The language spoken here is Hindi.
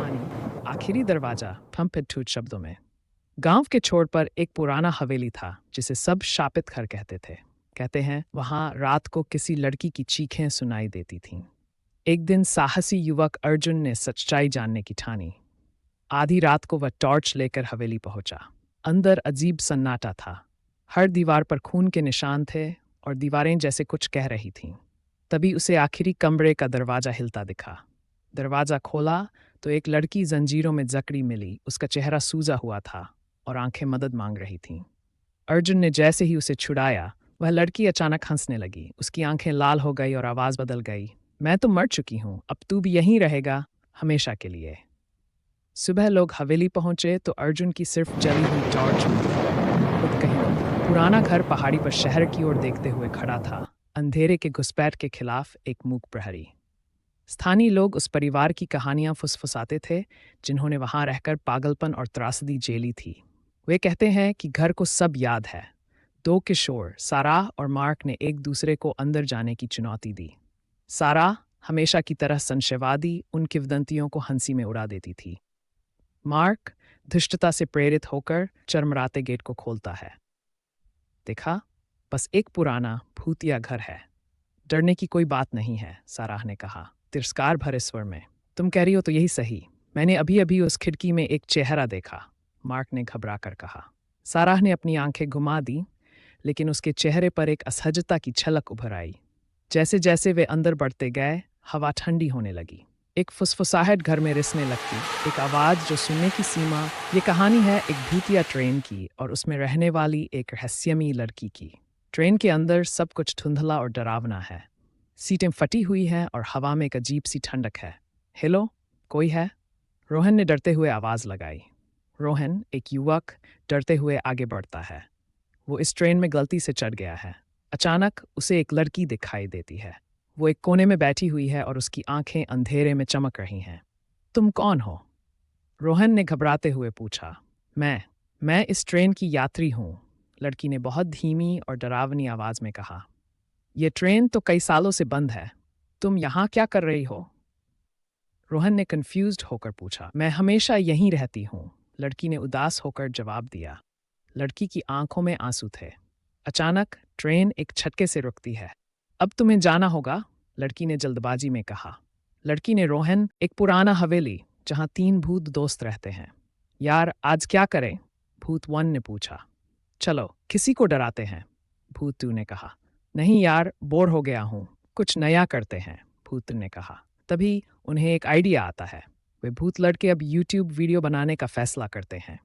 कहानी आखिरी दरवाजा ठूट शब्दों में। गांव के छोर पर एक पुराना हवेली था जिसे सब शापित घर कहते थे। कहते हैं वहां रात को किसी लड़की की चीखें सुनाई देती थीं। एक दिन साहसी युवक अर्जुन ने सच्चाई जानने की ठानी। आधी रात को वह टॉर्च लेकर हवेली पहुंचा। अंदर अजीब सन्नाटा था। हर दीवार पर खून के निशान थे और दीवारें जैसे कुछ कह रही थीं। तभी उसे आखिरी कमरे का दरवाजा हिलता दिखा। दरवाजा खोला तो एक लड़की जंजीरों में जकड़ी मिली। उसका चेहरा सूजा हुआ था और आंखें मदद मांग रही थीं। अर्जुन ने जैसे ही उसे छुड़ाया, वह लड़की अचानक हंसने लगी। उसकी आंखें लाल हो गई और आवाज बदल गई। मैं तो मर चुकी हूं, अब तू भी यहीं रहेगा हमेशा के लिए। सुबह लोग हवेली पहुंचे तो अर्जुन की सिर्फ जली हुई टॉर्च मिली। खुद कहीं नहीं। पुराना घर पहाड़ी पर शहर की ओर देखते हुए खड़ा था, अंधेरे के घुसपैठ के खिलाफ एक मूक प्रहरी। स्थानीय लोग उस परिवार की कहानियां फुसफुसाते थे जिन्होंने वहां रहकर पागलपन और त्रासदी झेली थी। वे कहते हैं कि घर को सब याद है। दो किशोर साराह और मार्क ने एक दूसरे को अंदर जाने की चुनौती दी। साराह हमेशा की तरह संशयवादी उन किंवदंतियों को हंसी में उड़ा देती थी। मार्क धृष्टता से प्रेरित होकर चरमराते गेट को खोलता है। देखा, बस एक पुराना भूतिया घर है। डरने की कोई बात नहीं है, साराह ने कहा तिरस्कार भरे स्वर में। तुम कह रही हो तो यही सही। मैंने अभी अभी उस खिड़की में एक चेहरा देखा, मार्क ने घबरा कर कहा। साराह ने अपनी आंखें घुमा दी, लेकिन उसके चेहरे पर एक असहजता की झलक उभर आई। जैसे जैसे वे अंदर बढ़ते गए, हवा ठंडी होने लगी। एक फुसफुसाहट घर में रिसने लगती, एक आवाज जो सुनने की सीमा। ये कहानी है एक भूतिया ट्रेन की और उसमें रहने वाली एक रहस्यमयी लड़की की। ट्रेन के अंदर सब कुछ धुंधला और डरावना है। सीटें फटी हुई हैं और हवा में एक अजीब सी ठंडक है। हेलो, कोई है? रोहन ने डरते हुए आवाज लगाई। रोहन, एक युवक, डरते हुए आगे बढ़ता है। वो इस ट्रेन में गलती से चढ़ गया है। अचानक उसे एक लड़की दिखाई देती है। वो एक कोने में बैठी हुई है और उसकी आंखें अंधेरे में चमक रही हैं। तुम कौन हो? रोहन ने घबराते हुए पूछा। मैं इस ट्रेन की यात्री हूं, लड़की ने बहुत धीमी और डरावनी आवाज में कहा। ये ट्रेन तो कई सालों से बंद है। तुम यहाँ क्या कर रही हो? रोहन ने कंफ्यूज्ड होकर पूछा। मैं हमेशा यहीं रहती हूँ, लड़की ने उदास होकर जवाब दिया। लड़की की आंखों में आंसू थे। अचानक ट्रेन एक झटके से रुकती है। अब तुम्हें जाना होगा, लड़की ने जल्दबाजी में कहा। लड़की ने रोहन, एक पुराना हवेली जहाँ 3 भूत दोस्त रहते हैं। यार, आज क्या करें? भूत 1 ने पूछा। चलो किसी को डराते हैं, भूत 2 ने कहा। नहीं यार, बोर हो गया हूँ, कुछ नया करते हैं, भूत ने कहा। तभी उन्हें एक आइडिया आता है। वे भूत लड़के अब YouTube वीडियो बनाने का फैसला करते हैं।